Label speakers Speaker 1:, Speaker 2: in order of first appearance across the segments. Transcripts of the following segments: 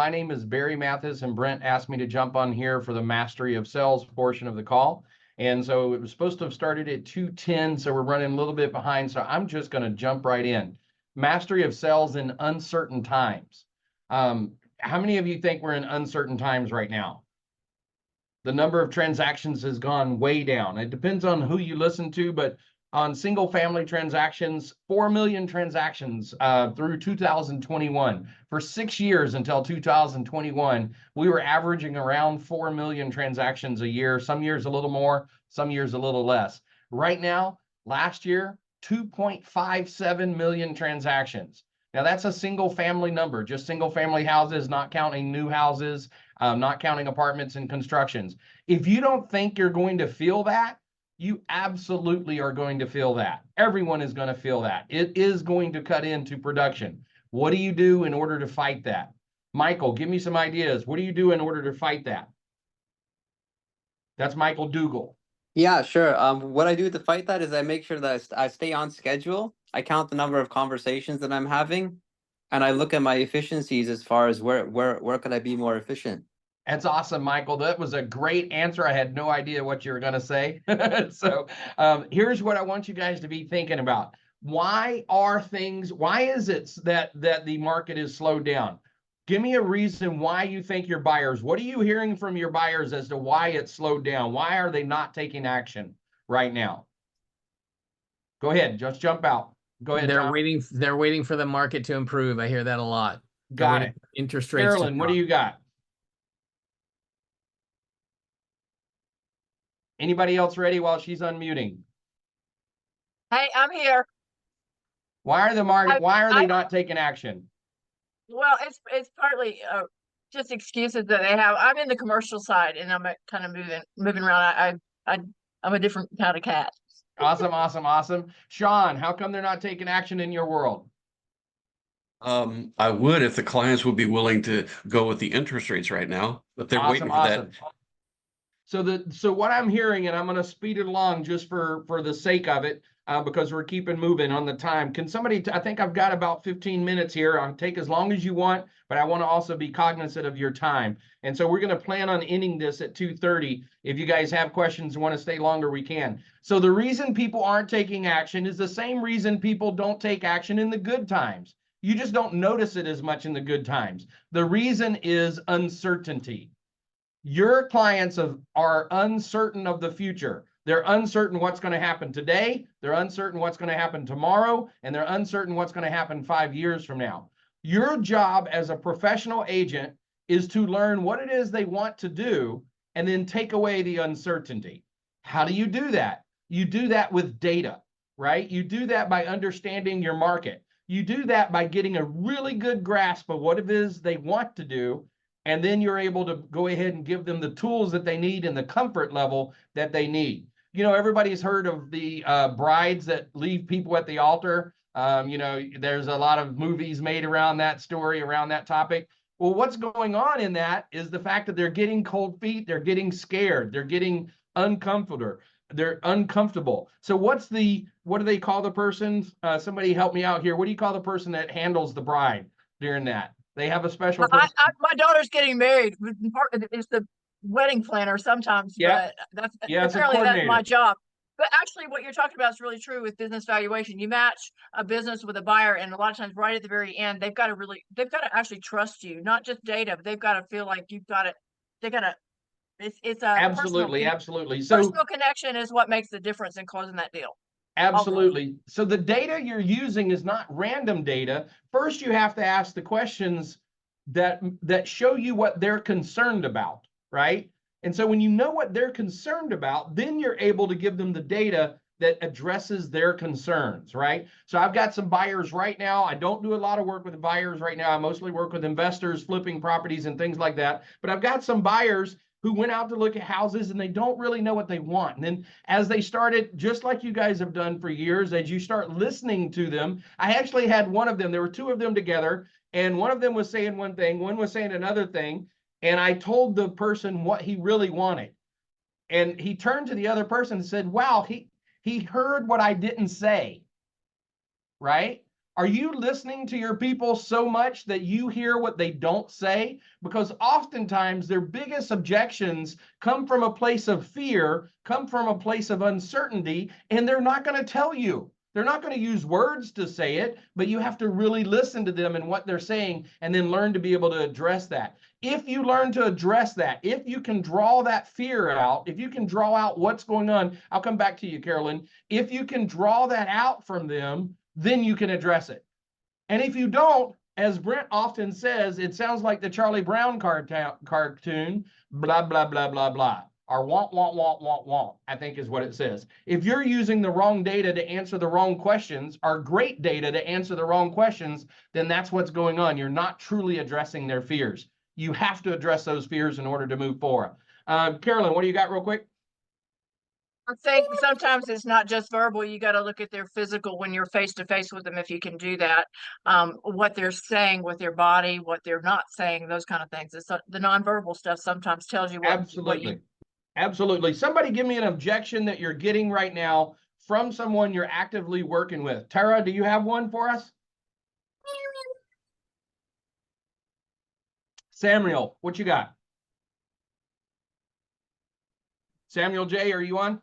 Speaker 1: My name is Barry Mathis, and Brent asked me to jump on here for the Mastery of Sales portion of the call. And so it was supposed to have started at 2:10, so we're running a little bit behind. So I'm just going to jump right in. Mastery of Sales in uncertain times. How many of you think we're in uncertain times right now? The number of transactions has gone way down. It depends on who you listen to, but on single family transactions, 4 million transactions through 2021. For 6 years until 2021, we were averaging around 4 million transactions a year, some years a little more, some years a little less. Right now, last year, 2.57 million transactions. Now that's a single family number, just single family houses, not counting new houses, not counting apartments and constructions. If you don't think you're going to feel that, you absolutely are going to feel that. Everyone is going to feel that. It is going to cut into production. What do you do in order to fight that? Michael, give me some ideas. What do you do in order to fight that? That's Michael Dougal.
Speaker 2: Yeah, sure. What I do to fight that is I make sure that I stay on schedule. I count the number of conversations that I'm having, and I look at my efficiencies as far as where could I be more efficient.
Speaker 1: That's awesome, Michael. That was a great answer. I had no idea what you were going to say. So here's what I want you guys to be thinking about. Why is it that the market is slowed down? Give me a reason why you think your buyers, what are you hearing from your buyers as to why it's slowed down? Why are they not taking action right now? Go ahead, just jump out. Go ahead,
Speaker 3: They're
Speaker 1: Tom.
Speaker 3: waiting for the market to improve. I hear that a lot.
Speaker 1: Got it.
Speaker 3: Interest rates.
Speaker 1: Carolyn, what do you got? Anybody else ready while she's unmuting?
Speaker 4: Hey, I'm here.
Speaker 1: Why are they not taking action?
Speaker 4: Well, it's partly just excuses that they have. I'm in the commercial side, and I'm kind of moving around. I'm a different kind of cat.
Speaker 1: Awesome. Sean, how come they're not taking action in your world?
Speaker 5: I would if the clients would be willing to go with the interest rates right now, but they're waiting for that.
Speaker 1: So what I'm hearing, and I'm going to speed it along just for the sake of it, because we're keeping moving on the time. Can somebody, I think I've got about 15 minutes here. I'll take as long as you want, but I want to also be cognizant of your time. And so we're going to plan on ending this at 2:30. If you guys have questions and want to stay longer, we can. So the reason people aren't taking action is the same reason people don't take action in the good times. You just don't notice it as much in the good times. The reason is uncertainty. Your clients are uncertain of the future. They're uncertain what's going to happen today. They're uncertain what's going to happen tomorrow. And they're uncertain what's going to happen 5 years from now. Your job as a professional agent is to learn what it is they want to do and then take away the uncertainty. How do you do that? You do that with data, right? You do that by understanding your market. You do that by getting a really good grasp of what it is they want to do. And then you're able to go ahead and give them the tools that they need and the comfort level that they need. You know, everybody's heard of the brides that leave people at the altar. You know, there's a lot of movies made around that story, around that topic. Well, what's going on in that is the fact that they're getting cold feet, they're getting scared, they're getting uncomfortable. They're uncomfortable. So what do they call the person? Somebody help me out here. What do you call the person that handles the bride during that? They have a special person.
Speaker 4: My daughter's getting married. It's the wedding planner sometimes,
Speaker 1: yep.
Speaker 4: But apparently that's my job. But actually, what you're talking about is really true with business valuation. You match a business with a buyer, and a lot of times, right at the very end, they've got to actually trust you, not just data, but they've got to feel like you've got it. They got to. It's a
Speaker 1: absolutely. So
Speaker 4: personal connection is what makes the difference in closing that deal.
Speaker 1: Absolutely. So the data you're using is not random data. First, you have to ask the questions that show you what they're concerned about, right? And so when you know what they're concerned about, then you're able to give them the data that addresses their concerns, right? So I've got some buyers right now. I don't do a lot of work with buyers right now. I mostly work with investors, flipping properties and things like that. But I've got some buyers who went out to look at houses and they don't really know what they want. And then as they started, just like you guys have done for years, as you start listening to them, I actually had one of them, there were two of them together, and one of them was saying one thing, one was saying another thing. And I told the person what he really wanted. And he turned to the other person and said, wow, he heard what I didn't say, right? Are you listening to your people so much that you hear what they don't say? Because oftentimes their biggest objections come from a place of fear, come from a place of uncertainty, and they're not going to tell you. They're not going to use words to say it, but you have to really listen to them and what they're saying and then learn to be able to address that. If you learn to address that, if you can draw that fear out, if you can draw out what's going on, I'll come back to you, Carolyn. If you can draw that out from them, then you can address it. And if you don't, as Brent often says, it sounds like the Charlie Brown cartoon, blah, blah, blah, blah, blah. Or want, I think is what it says. If you're using the wrong data to answer the wrong questions, or great data to answer the wrong questions, then that's what's going on. You're not truly addressing their fears. You have to address those fears in order to move forward. Carolyn, what do you got real quick?
Speaker 4: I think sometimes it's not just verbal. You got to look at their physical when you're face to face with them, if you can do that. What they're saying with their body, what they're not saying, those kind of things. It's the nonverbal stuff sometimes tells you what.
Speaker 1: Absolutely. Absolutely. Somebody give me an objection that you're getting right now from someone you're actively working with. Tara, do you have one for us? Samuel, what you got? Samuel J., are you on?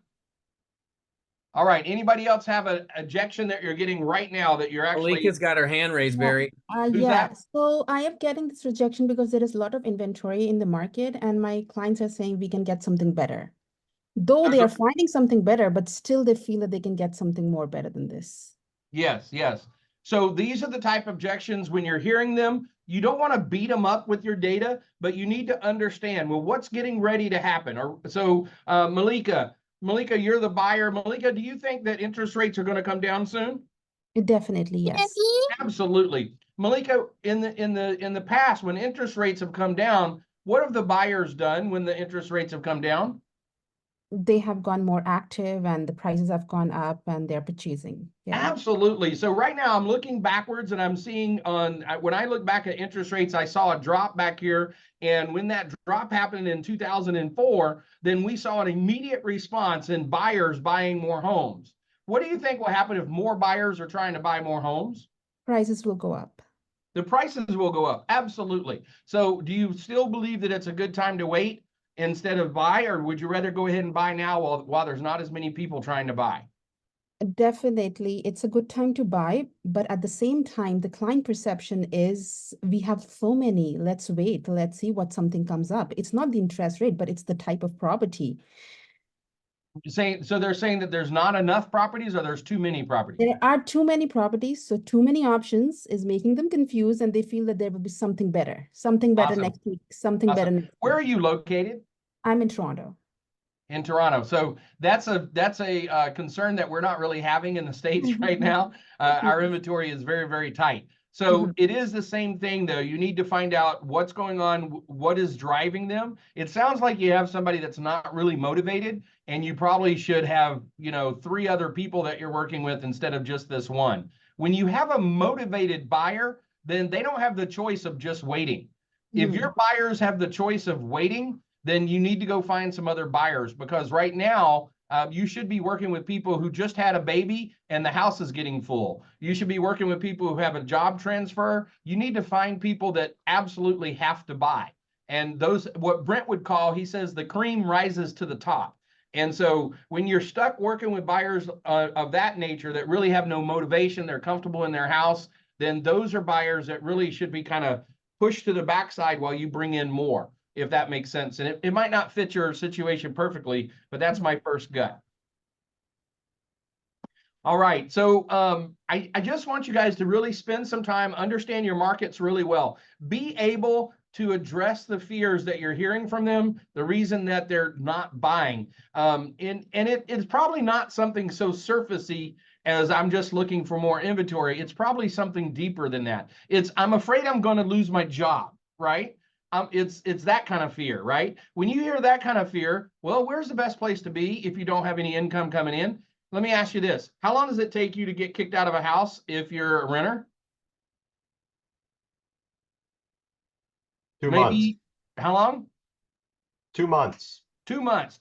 Speaker 1: All right. Anybody else have an objection that you're getting right now that you're actually...
Speaker 3: Malika's got her hand raised,
Speaker 6: Yeah.
Speaker 3: Barry.
Speaker 1: Who's
Speaker 6: Yeah,
Speaker 1: that?
Speaker 6: so I am getting this rejection because there is a lot of inventory in the market, and my clients are saying we can get something better. Though they are finding something better, but still they feel that they can get something more better than this.
Speaker 1: Yes, yes. So these are the type of objections when you're hearing them, you don't want to beat them up with your data, but you need to understand, well, what's getting ready to happen? Or so Malika, you're the buyer. Malika, do you think that interest rates are going to come down soon?
Speaker 6: Definitely, yes.
Speaker 1: Absolutely. Malika, in the past, when interest rates have come down, what have the buyers done when the interest rates have come down?
Speaker 6: They have gone more active and the prices have gone up and they're purchasing. Yeah.
Speaker 1: Absolutely. So right now I'm looking backwards and I'm seeing when I look back at interest rates, I saw a drop back here. And when that drop happened in 2004, then we saw an immediate response in buyers buying more homes. What do you think will happen if more buyers are trying to buy more homes?
Speaker 6: Prices will go up.
Speaker 1: The prices will go up. Absolutely. So do you still believe that it's a good time to wait instead of buy, or would you rather go ahead and buy now while there's not as many people trying to buy?
Speaker 6: Definitely, it's a good time to buy, but at the same time, the client perception is we have so many, let's wait, let's see what something comes up. It's not the interest rate, but it's the type of property.
Speaker 1: So they're saying that there's not enough properties or there's too many properties?
Speaker 6: There are too many properties, so too many options is making them confused, and they feel that there will be something better
Speaker 1: Awesome.
Speaker 6: next week, something better next
Speaker 1: Where are
Speaker 6: week.
Speaker 1: you located?
Speaker 6: I'm in Toronto.
Speaker 1: In Toronto. So that's a concern that we're not really having in the States right now. Our inventory is very, very tight. So it is the same thing though. You need to find out what's going on, what is driving them. It sounds like you have somebody that's not really motivated, and you probably should have, 3 other people that you're working with instead of just this one. When you have a motivated buyer, then they don't have the choice of just waiting. If your buyers have the choice of waiting, then you need to go find some other buyers, because right now you should be working with people who just had a baby and the house is getting full. You should be working with people who have a job transfer. You need to find people that absolutely have to buy. And those, what Brent would call, he says, the cream rises to the top. And so when you're stuck working with buyers of that nature that really have no motivation, they're comfortable in their house, then those are buyers that really should be kind of pushed to the backside while you bring in more, if that makes sense. And it might not fit your situation perfectly, but that's my first gut. All right, so I just want you guys to really spend some time, understand your markets really well. Be able to address the fears that you're hearing from them, the reason that they're not buying. It's probably not something so surfacey as I'm just looking for more inventory. It's probably something deeper than that. I'm afraid I'm going to lose my job, right? It's that kind of fear, right? When you hear that kind of fear, well, where's the best place to be if you don't have any income coming in? Let me ask you this. How long does it take you to get kicked out of a house if you're a renter?
Speaker 7: 2 months.
Speaker 1: Maybe, how long?
Speaker 7: 2 months.
Speaker 1: 2 months,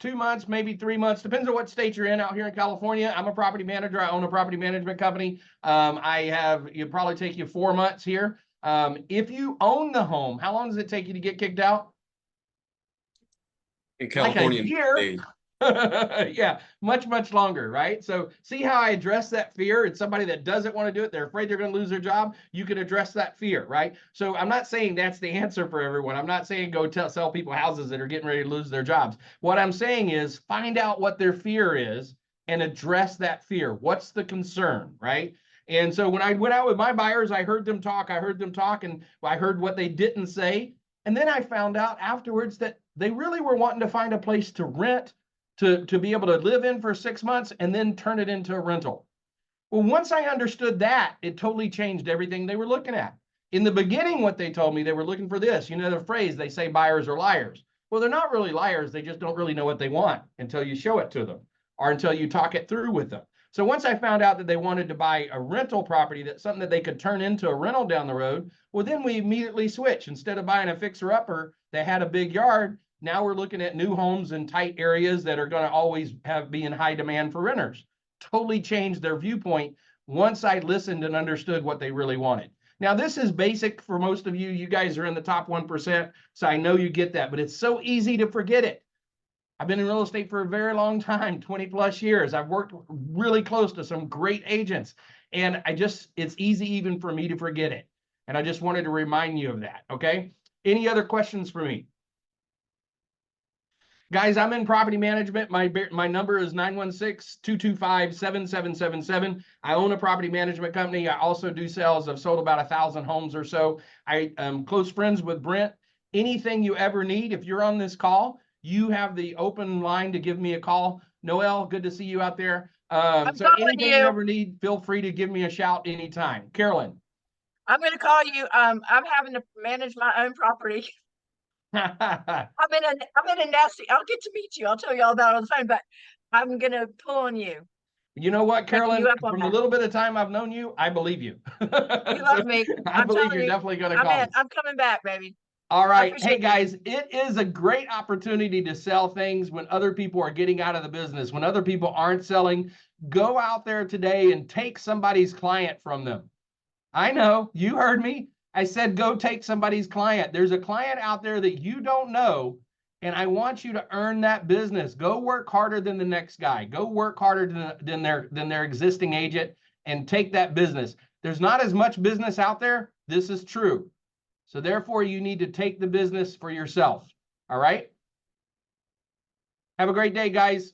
Speaker 1: maybe 3 months, depends on what state you're in. Out here in California, I'm a property manager. I own a property management company. It'll probably take you 4 months here. If you own the home, how long does it take you to get kicked out?
Speaker 5: In
Speaker 1: Like a
Speaker 5: California,
Speaker 1: year.
Speaker 5: days.
Speaker 1: Yeah, much longer, right? So see how I address that fear? It's somebody that doesn't want to do it. They're afraid they're going to lose their job. You can address that fear, right? So I'm not saying that's the answer for everyone. I'm not saying go sell people houses that are getting ready to lose their jobs. What I'm saying is find out what their fear is and address that fear. What's the concern, right? And so when I went out with my buyers, I heard them talk, and I heard what they didn't say. And then I found out afterwards that they really were wanting to find a place to rent, to be able to live in for 6 months and then turn it into a rental. Well, once I understood that, it totally changed everything they were looking at. In the beginning, what they told me, they were looking for this, the phrase, they say buyers are liars. Well, they're not really liars. They just don't really know what they want until you show it to them or until you talk it through with them. So once I found out that they wanted to buy a rental property, that's something that they could turn into a rental down the road, well, then we immediately switch. Instead of buying a fixer-upper that had a big yard, now we're looking at new homes in tight areas that are going to always be in high demand for renters. Totally changed their viewpoint once I listened and understood what they really wanted. Now, this is basic for most of you. You guys are in the top 1%, so I know you get that, but it's so easy to forget it. I've been in real estate for a very long time, 20 plus years. I've worked really close to some great agents, and it's easy even for me to forget it. And I just wanted to remind you of that, okay? Any other questions for me? Guys, I'm in property management. My number is 916-225-7777. I own a property management company. I also do sales. I've sold about 1,000 homes or so. I am close friends with Brent. Anything you ever need, if you're on this call, you have the open line to give me a call. Noelle, good to see you out there. So anything you ever need, feel free to give me a shout anytime. Carolyn.
Speaker 4: I'm going to call you. I'm having to manage my own property. I'm in a nasty. I'll get to meet you. I'll tell you all about it on the phone, but I'm going to pull on you.
Speaker 1: You know what, Carolyn, from the little bit of time I've known you, I believe you.
Speaker 4: You love me.
Speaker 1: I believe you're definitely going to call me.
Speaker 4: I'm coming back, baby.
Speaker 1: All right. Hey, guys, it is a great opportunity to sell things when other people are getting out of the business, when other people aren't selling. Go out there today and take somebody's client from them. I know, you heard me. I said, go take somebody's client. There's a client out there that you don't know, and I want you to earn that business. Go work harder than the next guy. Go work harder than their existing agent and take that business. There's not as much business out there. This is true. So therefore, you need to take the business for yourself. All right? Have a great day, guys.